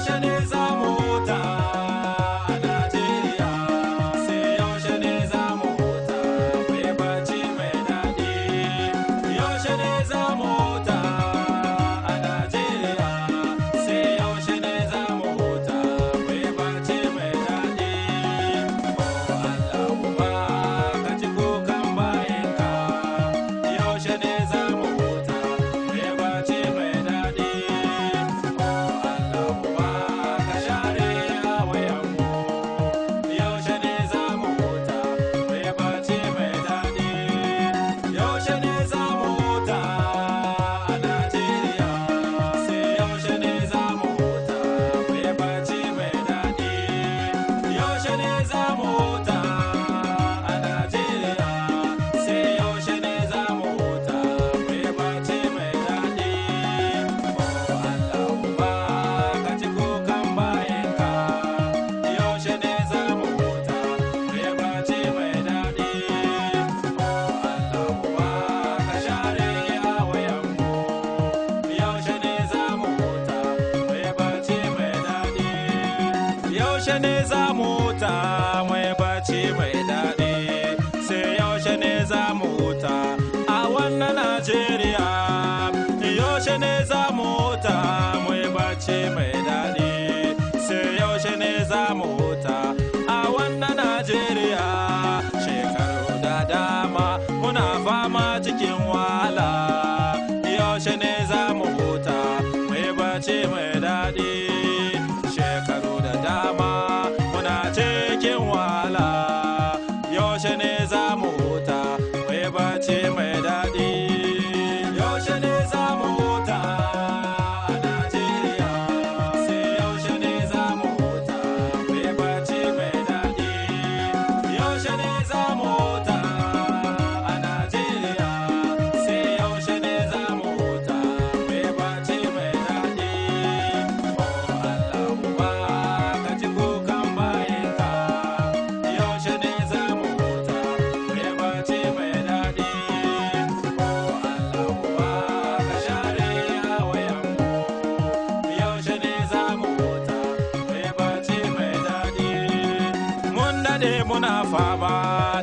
yaushe ne za mu huta a Najeriya, sai yaushe ne za mu huta mai bacci mai daɗi. Yaushe ne za mu huta a Najeriya, sai yaushe ne za mu huta mai bacci mai daɗi. Oh Allah Uba, ka ji kukan bayinka, yaushe ne za mu huta mai bacci mai daɗi. Oh Allah Uba, ka share hawayenmu, yaushe ne za mu huta mai bacci mai daɗi. Yaushe ne za mu huta a Najeriya, sai yaushe ne za mu huta mai bacci mai daɗi. Yaushe ne za mu huta a Najeriya, sai yaushe ne za mu huta mai bacci mai daɗi. Oh Allah Uba, ka ji kukan bayinka, yaushe ne za mu huta mai bacci mai daɗi. Oh Allah Uba, ka share hawayenmu, yaushe ne za mu huta mai bacci mai daɗi. Yaushe ne za mu huta mai bacci mai daɗi, sai yaushe ne za mu huta a wannan Najeriya. Yaushe ne za mu huta mai bacci mai daɗi, sai yaushe ne za mu huta a wannan Najeriya. Shekaru da dama muna fama cikin wahala, yaushe ne za mu huta mai bacci mai daɗi. Shekaru da dama muna cikin wahala, yaushe ne za mu huta mai bacci mai daɗi. Yaushe ne za mu huta a Najeriya, sai yaushe ne za mu huta mai bacci mai daɗi. Yaushe ne za mu huta a Najeriya, sai yaushe ne za mu huta mai bacci mai daɗi. Oh Allah Uba, ka ji kukan bayinka, yaushe ne za mu huta mai bacci mai daɗi. Oh Allah Uba, ka share hawayenmu, yaushe ne za mu huta mai bacci mai daɗi. Mun daɗe muna fama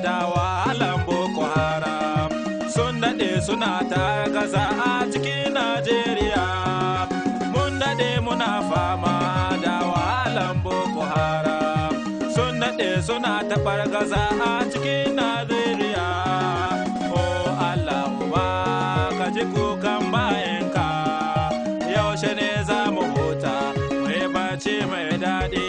da wahalan Boko Haram, sun daɗe suna ta gaza a cikin Najeriya. Mun daɗe muna fama da wahalan Boko Haram, sun daɗe suna ta gaza a cikin Najeriya. Oh Allah Uba, ka ji kukan bayinka, yaushe ne za mu huta mai bacci mai daɗi.